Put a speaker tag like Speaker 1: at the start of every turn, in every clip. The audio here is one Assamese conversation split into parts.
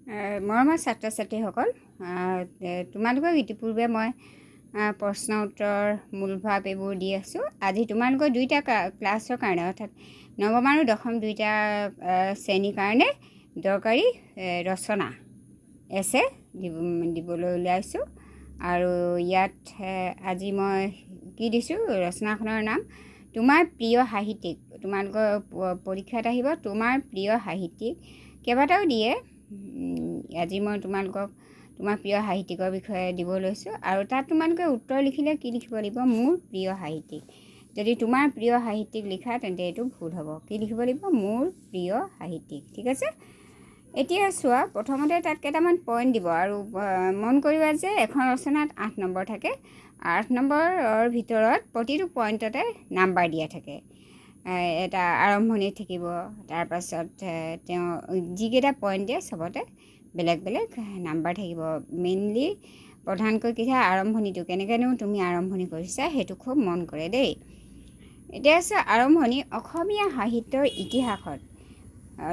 Speaker 1: মৰমৰ ছাত্ৰ ছাত্ৰীসকল, তোমালোকক ইতিপূৰ্বে মই প্ৰশ্ন উত্তৰ মূলভাৱ এইবোৰ দি আছোঁ। আজি তোমালোকৰ দুইটা ক্লাছৰ কাৰণে অৰ্থাৎ নৱম আৰু দশম দুইটা শ্ৰেণীৰ কাৰণে দৰকাৰী ৰচনা এছে দিবলৈ ওলাইছোঁ। আৰু ইয়াত আজি মই কি দিছোঁ, ৰচনাখনৰ নাম তোমাৰ প্ৰিয় সাহিত্যিক। তোমালোকৰ পৰীক্ষাত আহিব তোমাৰ প্ৰিয় সাহিত্যিক, কেইবাটাও দিয়ে। আজি মই তোমালোকক তোমাৰ প্ৰিয় সাহিত্যিকৰ বিষয়ে দিব লৈছোঁ। আৰু তাত তোমালোকে উত্তৰ লিখিলে কি লিখিব লাগিব, মোৰ প্ৰিয় সাহিত্যিক। যদি তোমাৰ প্ৰিয় সাহিত্যিক লিখা তেন্তে এইটো ভুল হ'ব। কি লিখিব লাগিব, মোৰ প্ৰিয় সাহিত্যিক। ঠিক আছে, এতিয়া চোৱা, প্ৰথমতে তাত কেইটামান পইণ্ট দিব আৰু মন কৰিবা যে এখন ৰচনাত 8 নম্বৰ থাকে। 8 নম্বৰৰ ভিতৰত প্ৰতিটো পইণ্টতে নাম্বাৰ দিয়া থাকে। এটা আৰম্ভণিত থাকিব, তাৰপাছত তেওঁ যিকেইটা পইণ্ট দিয়ে চবতে বেলেগ বেলেগ নাম্বাৰ থাকিব। মেইনলি প্ৰধানকৈ কি হয়, আৰম্ভণিটো কেনেকৈনো তুমি আৰম্ভণি কৰিছা সেইটো খুব মন কৰে দেই। এতিয়া আছে আৰম্ভণি। অসমীয়া সাহিত্যৰ ইতিহাসত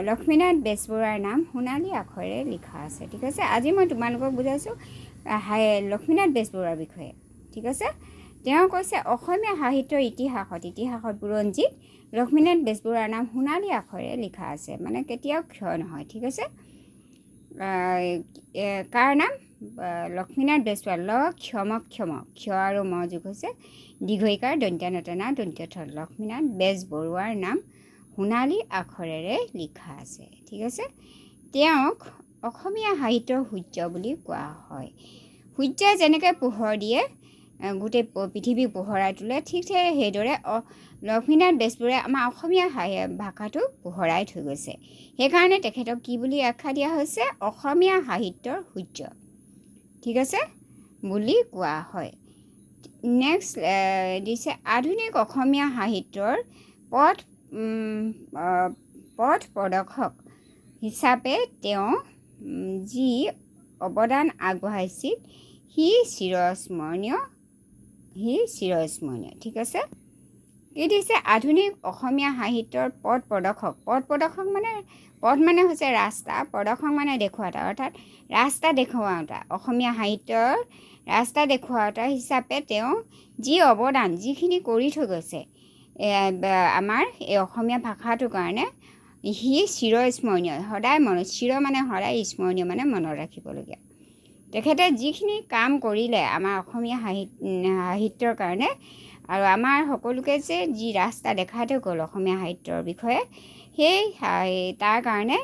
Speaker 1: লক্ষ্মীনাথ বেজবৰুৱাৰ নাম সোণালী আখৰেৰে লিখা আছে। ঠিক আছে, আজি মই তোমালোকক বুজাইছোঁ লক্ষ্মীনাথ বেজবৰুৱাৰ বিষয়ে। ঠিক আছে, তেওঁ কৈছে অসমীয়া সাহিত্যৰ ইতিহাসত বুৰঞ্জীত লক্ষ্মীনাথ বেজবৰুৱাৰ নাম সোণালী আখৰেৰে লিখা আছে, মানে কেতিয়াও ক্ষয় নহয়। ঠিক আছে, কাৰ নাম, লক্ষ্মীনাথ বেজবৰুৱা। ক্ষম ক্ষ আৰু ম যোগ হৈছে দীৰ্ঘইকাৰ দন্ত্যানতনা দন্ত্যথ। লক্ষ্মীনাথ বেজবৰুৱাৰ নাম সোণালী আখৰেৰে লিখা আছে। ঠিক আছে, তেওঁক অসমীয়া সাহিত্যৰ সূৰ্য বুলি কোৱা হয়। সূৰ্যই যেনেকৈ পোহৰ দিয়ে, গোটেই পৃথিৱী পোহৰাই তোলে, ঠিক সেইদৰে লক্ষ্মীনাথ বেজবৰুৱাই আমাৰ অসমীয়া ভাষাটো পোহৰাই থৈ গৈছে। সেইকাৰণে তেখেতক কি বুলি আখ্যা দিয়া হৈছে, অসমীয়া সাহিত্যৰ সূৰ্য। ঠিক আছে, বুলি কোৱা হয়। নেক্সট দিছে আধুনিক অসমীয়া সাহিত্যৰ পথ প্ৰদৰ্শক হিচাপে তেওঁ যি অৱদান আগবঢ়াইছিল সি চিৰস্মৰণীয়। ঠিক আছে, কি দিছে, আধুনিক অসমীয়া সাহিত্যৰ পথ প্ৰদৰ্শক মানে পথ মানে হৈছে ৰাস্তা, প্ৰদৰ্শক মানে দেখুৱাওঁতা, অৰ্থাৎ ৰাস্তা দেখুৱাওঁতা, অসমীয়া সাহিত্যৰ ৰাস্তা দেখুৱাওঁতা হিচাপে তেওঁ যি অৱদান যিখিনি কৰি থৈ গৈছে আমাৰ এই অসমীয়া ভাষাটোৰ কাৰণে, সি চিৰস্মৰণীয়, সদায় চিৰ মানে সদায়, স্মৰণীয় মানে মনত ৰাখিবলগীয়া। তেখেতে যিখিনি কাম কৰিলে আমাৰ অসমীয়া সাহিত্যৰ কাৰণে, আৰু আমাৰ সকলোকে যে যি ৰাস্তা দেখাই থৈ গ'ল অসমীয়া সাহিত্যৰ বিষয়ে, সেই তাৰ কাৰণে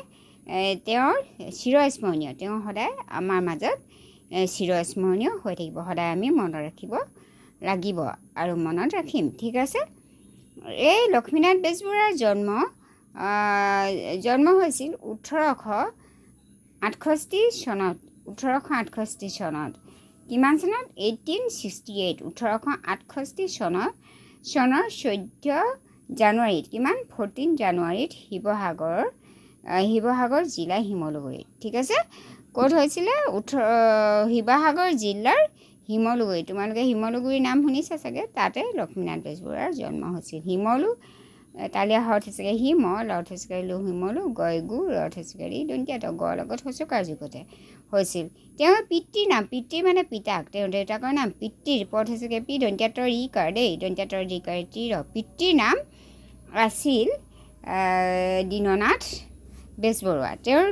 Speaker 1: তেওঁৰ চিৰস্মৰণীয়, তেওঁ সদায় আমাৰ মাজত চিৰস্মৰণীয় হৈ থাকিব। সদায় আমি মনত ৰাখিব লাগিব আৰু মনত ৰাখিম। ঠিক আছে, এই লক্ষ্মীনাথ বেজবৰুৱাৰ জন্ম হৈছিল 1868 চনত। 1868 চনত, কিমান চনত, 1868, 1868 চনৰ 14 জানুৱাৰীত, কিমান, 14 জানুৱাৰীত শিৱসাগৰ জিলা শিমলুগুৰিত। ঠিক আছে, ক'ত হৈছিলে, শিৱসাগৰ জিলাৰ শিমলুগুৰি। তোমালোকে শিমলুগুৰিৰ নাম শুনিছা চাগে, তাতে লক্ষ্মীনাথ বেজবৰুৱাৰ জন্ম হৈছিল। শিমলু, তালীয়া হৰত হৈছেগৈ শিম, লত হৈছেগৈ লো শিমলু, গয় গু, ৰত হৈছেগৈ দন্ত্যাত, গ লগত হচকাৰ যুগতে হৈছিল। তেওঁৰ পিতৃৰ নাম, পিতৃ মানে পিতাক, তেওঁৰ দেউতাকৰ নাম, পিতৃৰ পদ হৈছেগৈ পি দন্ত্যাতৰ ই কাৰ দেই, দন্ত্যাতৰ ই কাৰ টিৰ। পিতৃৰ নাম আছিল দীননাথ বেজবৰুৱা। তেওঁৰ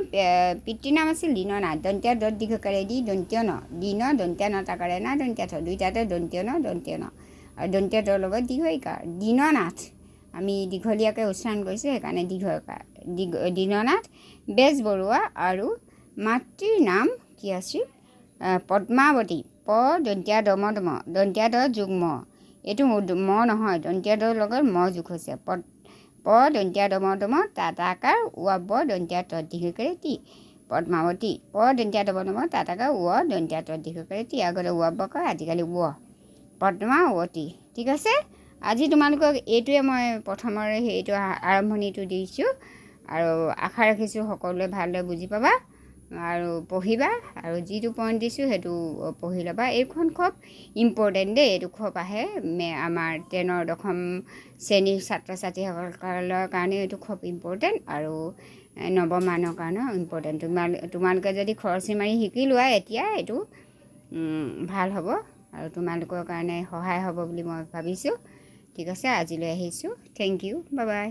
Speaker 1: পিতৃৰ নাম আছিল দীননাথ, দন্ত্য দ দীৰ্ঘকাৰে দি দন্ত্য ন, দীন দন্ত্য ন তাকাৰে না দন্ত্যাথ, দুইটাতে দন্ত্য ন আৰু দন্ত্য তৰ লগত দীৰ্ঘইকাৰ দীননাথ। আমি দীঘলীয়াকৈ উচ্চাৰণ কৰিছোঁ সেইকাৰণে দীৰ্ঘইকাৰ দীননাথ বেজবৰুৱা। আৰু মাতৃৰ নাম কি আছিল, পদ্মাৱতী। প দন্ত্য দম দম, দন্ত্য দ যোগ ম, এইটো ম নহয়, দন্ত্য দৰ লগত ম যোগ হৈছে। প দন্ত্য দম দম তাতাকাৰ ৱ ব দন্ত্য ত দীৰ্ঘকাৰে টি, পদ্মাৱতী। প দন্ত্য দম দম তাতাকাৰ ৱ দন্ত্য ত দীৰ্ঘকাৰে টি, আগতে ৱ বকাৰ, আজিকালি ৱ, পদ্মাৱতী। ঠিক আছে, আজি তোমালোকক এইটোৱে মই প্ৰথমৰে সেইটো আৰম্ভণিটো দিছোঁ, আৰু আশা ৰাখিছোঁ সকলোৱে ভালদৰে বুজি পাবা আৰু পঢ়িবা, আৰু যিটো পইণ্ট দিছোঁ সেইটো পঢ়ি ল'বা। এইখন খুব ইম্পৰ্টেণ্ট দেই, এইটো খুব আহে আমাৰ 10 দশম শ্ৰেণীৰ ছাত্ৰ ছাত্ৰীসকলৰ কাৰণে, এইটো খুব ইম্পৰ্টেণ্ট। আৰু নৱমমানৰ কাৰণে ইম্পৰ্টেণ্ট। তোমালোকে যদি খৰচী মাৰি শিকি লোৱা এতিয়া এইটো ভাল হ'ব আৰু তোমালোকৰ কাৰণে সহায় হ'ব বুলি মই ভাবিছোঁ। ঠিক আছে, আজিলৈ আহিছোঁ। Thank you, bye by.